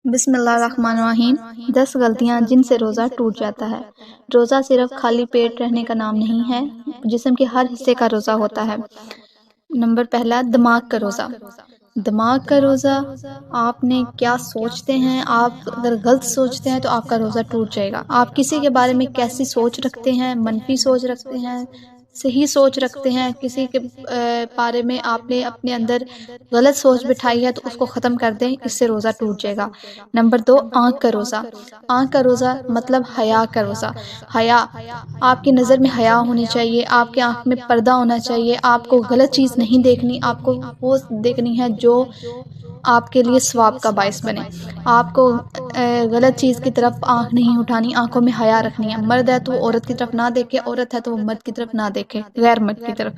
بسم اللہ الرحمن الرحیم۔ 10 غلطیاں جن سے روزہ ٹوٹ جاتا ہے۔ روزہ صرف خالی پیٹ رہنے کا نام نہیں ہے، جسم کے ہر حصے کا روزہ ہوتا ہے۔ نمبر پہلا، دماغ کا روزہ۔ دماغ کا روزہ آپ نے کیا سوچتے ہیں، آپ اگر غلط سوچتے ہیں تو آپ کا روزہ ٹوٹ جائے گا۔ آپ کسی کے بارے میں کیسی سوچ رکھتے ہیں، منفی سوچ رکھتے ہیں، صحیح سوچ رکھتے ہیں، کسی کے بارے میں آپ نے اپنے اندر غلط سوچ بٹھائی ہے تو اس کو ختم کر دیں، اس سے روزہ ٹوٹ جائے گا۔ نمبر 2، آنکھ کا روزہ۔ آنکھ کا روزہ مطلب حیا کا روزہ۔ حیا، آپ کی نظر میں حیا ہونی چاہیے، آپ کے آنکھ میں پردہ ہونا چاہیے، آپ کو غلط چیز نہیں دیکھنی، آپ کو وہ دیکھنی ہے جو آپ کے لیے ثواب کا باعث بنے۔ آپ کو غلط چیز کی طرف آنکھ نہیں اٹھانی، آنکھوں میں حیا رکھنی ہے۔ مرد ہے تو وہ عورت کی طرف نہ دیکھے، عورت ہے تو وہ مرد کی طرف نہ دیکھے، غیر مرد کی طرف۔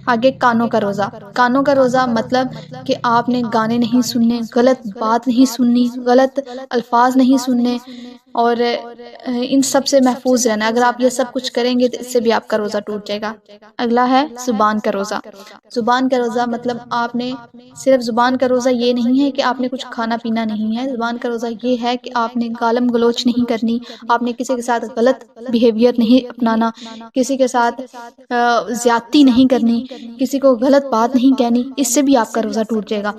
آگے، کانوں کا روزہ۔ کانوں کا روزہ مطلب کہ آپ نے گانے نہیں سننے، غلط بات نہیں سننی، غلط الفاظ نہیں سننے، اور ان سب سے محفوظ رہنا۔ اگر آپ یہ سب کچھ کریں گے تو اس سے بھی آپ کا روزہ ٹوٹ جائے گا۔ اگلا ہے زبان کا روزہ۔ زبان کا روزہ مطلب آپ نے صرف زبان کا روزہ یہ نہیں ہے کہ آپ نے کچھ کھانا پینا نہیں ہے، زبان کا روزہ یہ ہے کہ آپ نے گالم گلوچ نہیں کرنی، آپ نے کسی کے ساتھ غلط بیہیویئر نہیں اپنانا، کسی کے ساتھ زیادتی نہیں کرنی، کسی کو غلط بات نہیں کہنی، اس سے بھی آپ کا روزہ ٹوٹ جائے گا۔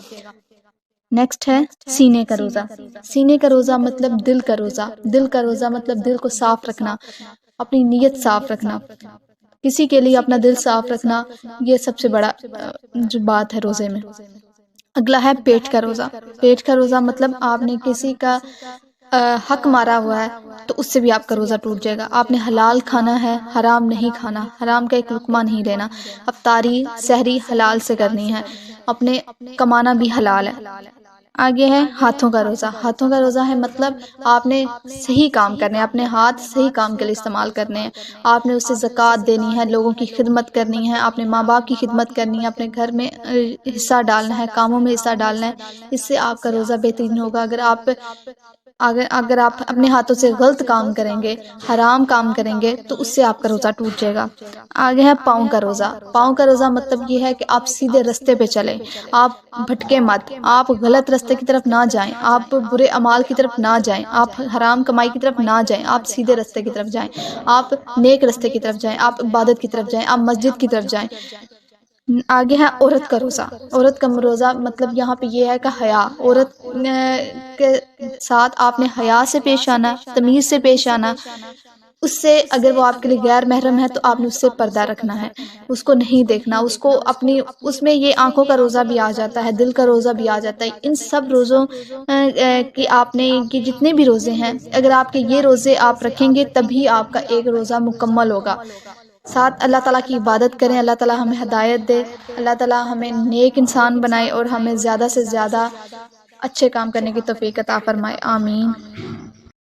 نیکسٹ ہے سینے کا روزہ۔ سینے کا روزہ مطلب دل کا روزہ۔ دل کا روزہ مطلب دل کو صاف رکھنا، اپنی نیت صاف رکھنا، کسی کے لیے اپنا دل صاف رکھنا، یہ سب سے بڑا جو بات ہے روزے میں۔ اگلا ہے پیٹ کا روزہ۔ پیٹ کا روزہ مطلب آپ نے کسی کا حق مارا ہوا ہے تو اس سے بھی آپ کا روزہ ٹوٹ جائے گا۔ آپ نے حلال کھانا ہے، حرام نہیں کھانا، حرام کا ایک لقمہ نہیں لینا، افطاری سحری حلال سے کرنی ہے، اپنے کمانا بھی حلال ہے۔ آگے ہے ہاتھوں کا روزہ۔ ہاتھوں کا روزہ ہے مطلب آپ نے صحیح کام کرنے ہیں، اپنے ہاتھ صحیح کام کے لیے استعمال کرنے ہیں، آپ نے اس سے زکوٰۃ دینی ہے، لوگوں کی خدمت کرنی ہے، اپنے ماں باپ کی خدمت کرنی ہے، اپنے گھر میں حصہ ڈالنا ہے، کاموں میں حصہ ڈالنا ہے، اس سے آپ کا روزہ بہترین ہوگا۔ اگر آپ اپنے ہاتھوں سے غلط کام کریں گے، حرام کام کریں گے تو اس سے آپ کا روزہ ٹوٹ جائے گا۔ آگے ہے پاؤں کا روزہ۔ پاؤں کا روزہ مطلب یہ ہے کہ آپ سیدھے رستے پہ چلیں، آپ بھٹکے مت، آپ غلط رستے کی طرف نہ جائیں، آپ برے اعمال کی طرف نہ جائیں، آپ حرام کمائی کی طرف نہ جائیں، آپ سیدھے رستے کی طرف جائیں، آپ نیک رستے کی طرف جائیں، آپ عبادت کی طرف جائیں، آپ مسجد کی طرف جائیں۔ آگے ہے عورت کا روزہ۔ عورت کا روزہ مطلب یہاں پہ یہ ہے کہ حیا، عورت کے ساتھ آپ نے حیا سے پیش آنا، تمیز سے پیش آنا، اس سے اگر وہ آپ کے لیے غیر محرم ہے تو آپ نے اس سے پردہ رکھنا ہے، اس کو نہیں دیکھنا، اس کو اپنی اس میں یہ آنکھوں کا روزہ بھی آ جاتا ہے، دل کا روزہ بھی آ جاتا ہے۔ ان سب روزوں کی آپ نے کہ جتنے بھی روزے ہیں، اگر آپ کے یہ روزے آپ رکھیں گے تبھی آپ کا ایک روزہ مکمل ہوگا۔ ساتھ اللہ تعالیٰ کی عبادت کریں، اللہ تعالیٰ ہمیں ہدایت دے، اللہ تعالیٰ ہمیں نیک انسان بنائے اور ہمیں زیادہ سے زیادہ اچھے کام کرنے کی توفیق عطا فرمائے، آمین۔